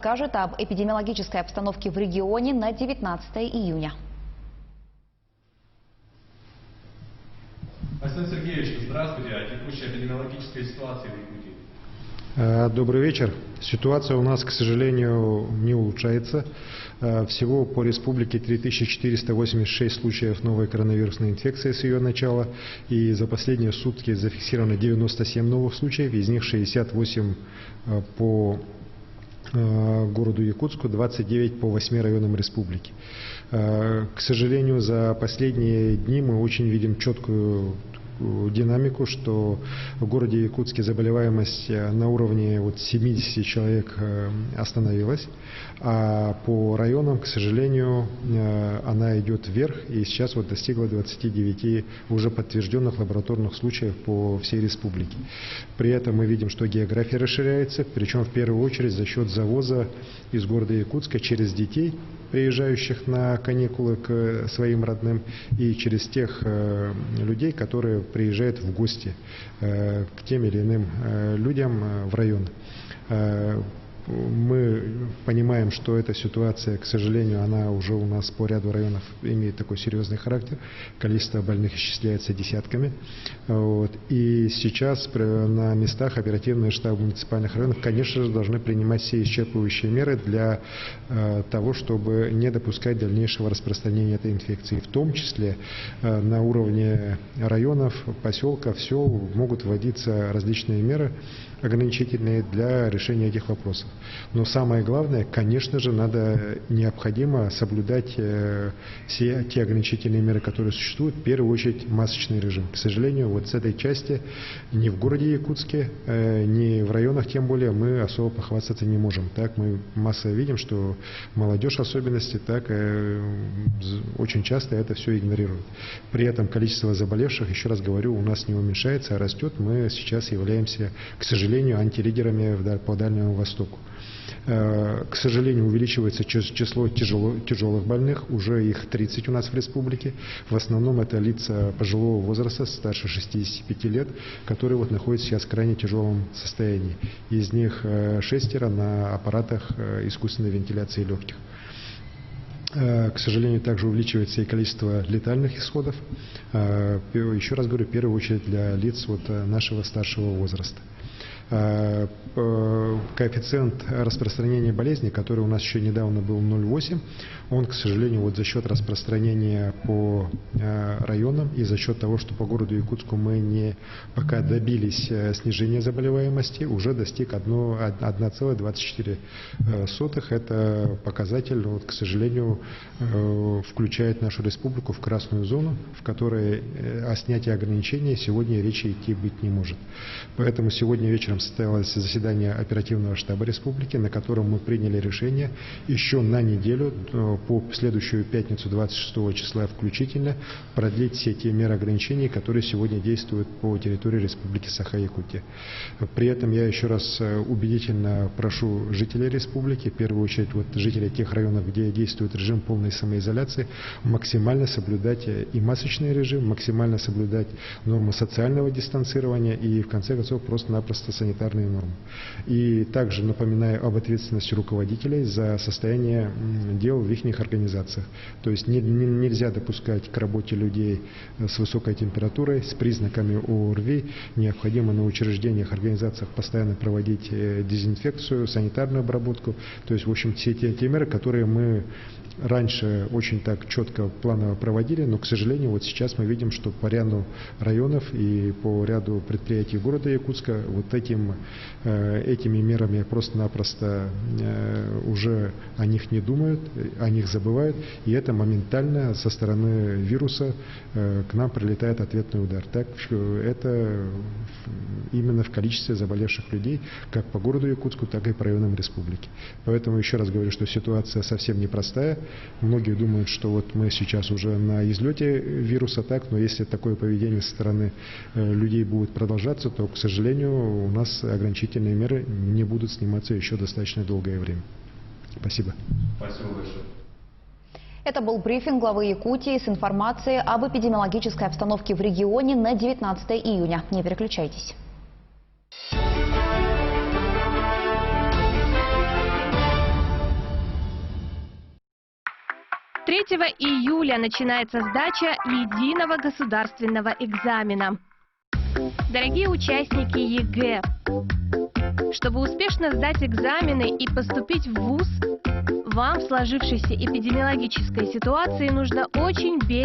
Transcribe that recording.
Скажет об эпидемиологической обстановке в регионе на 19 июня. Александр Сергеевич, здравствуйте. О текущей эпидемиологической ситуации в Якутии. Добрый вечер. Ситуация у нас, к сожалению, не улучшается. Всего по республике 3486 случаев новой коронавирусной инфекции с ее начала. И за последние сутки зафиксировано 97 новых случаев, из них 68 по городу Якутску, 29 по 8 районам республики. К сожалению, за последние дни мы очень видим четкую динамику, что в городе Якутске заболеваемость на уровне 70 человек остановилась, а по районам, к сожалению, она идет вверх и сейчас достигла 29 уже подтвержденных лабораторных случаев по всей республике. При этом мы видим, что география расширяется, причем в первую очередь за счет завоза из города Якутска через детей, приезжающих на каникулы к своим родным, и через тех людей, которые приезжают в гости к тем или иным людям в район. Мы понимаем, что эта ситуация, к сожалению, она уже у нас по ряду районов имеет такой серьезный характер. Количество больных исчисляется десятками. И сейчас на местах оперативные штабы муниципальных районов, конечно же, должны принимать все исчерпывающие меры для того, чтобы не допускать дальнейшего распространения этой инфекции. В том числе на уровне районов, поселков, сел могут вводиться различные меры ограничительные для решения этих вопросов. Но самое главное, конечно же, необходимо соблюдать все те ограничительные меры, которые существуют, в первую очередь масочный режим. К сожалению, с этой части ни в городе Якутске, ни в районах, тем более, мы особо похвастаться не можем. Так мы массово видим, что молодежь в особенности так очень часто это все игнорирует. При этом количество заболевших, еще раз говорю, у нас не уменьшается, а растет. Мы сейчас являемся, к сожалению, антилидерами по Дальнему Востоку. К сожалению, увеличивается число тяжелых больных, уже их 30 у нас в республике. В основном это лица пожилого возраста, старше 65 лет, которые находятся сейчас в крайне тяжелом состоянии. Из них 6 на аппаратах искусственной вентиляции легких. К сожалению, также увеличивается и количество летальных исходов. Еще раз говорю, в первую очередь для лиц нашего старшего возраста. Коэффициент распространения болезни, который у нас еще недавно был 0,8, он, к сожалению, за счет распространения по районам и за счет того, что по городу Якутску мы пока добились снижения заболеваемости, уже достиг 1,24. Это показатель, к сожалению, включает нашу республику в красную зону, в которой о снятии ограничений сегодня речи идти быть не может. Поэтому сегодня вечером состоялось заседание оперативного штаба республики, на котором мы приняли решение еще на неделю, по следующую пятницу 26 числа включительно, продлить все те меры ограничений, которые сегодня действуют по территории республики Саха-Якутия. При этом я еще раз убедительно прошу жителей республики, в первую очередь жителей тех районов, где действует режим полной самоизоляции, максимально соблюдать и масочный режим, максимально соблюдать нормы социального дистанцирования и, в конце концов, просто-напросто санитарные нормы. И также напоминаю об ответственности руководителей за состояние дел в их организациях. То есть нельзя допускать к работе людей с высокой температурой, с признаками ОРВИ. Необходимо на учреждениях, организациях постоянно проводить дезинфекцию, санитарную обработку. То есть, в общем, все те меры, которые мы раньше очень так четко, планово проводили, но, к сожалению, сейчас мы видим, что по ряду районов и по ряду предприятий города Якутска этими мерами просто-напросто уже о них не думают, о них забывают, и это моментально со стороны вируса к нам прилетает ответный удар. Так что это именно в количестве заболевших людей, как по городу Якутску, так и по районам республики. Поэтому еще раз говорю, что ситуация совсем непростая. Многие думают, что мы сейчас уже на излете вируса, но если такое поведение со стороны людей будет продолжаться, то, к сожалению, у нас ограничительные меры не будут сниматься еще достаточно долгое время. Спасибо. Спасибо большое. Это был брифинг главы Якутии с информацией об эпидемиологической обстановке в регионе на 19 июня. Не переключайтесь. 3 июля начинается сдача единого государственного экзамена. Дорогие участники ЕГЭ, чтобы успешно сдать экзамены и поступить в ВУЗ, вам в сложившейся эпидемиологической ситуации нужно очень бережно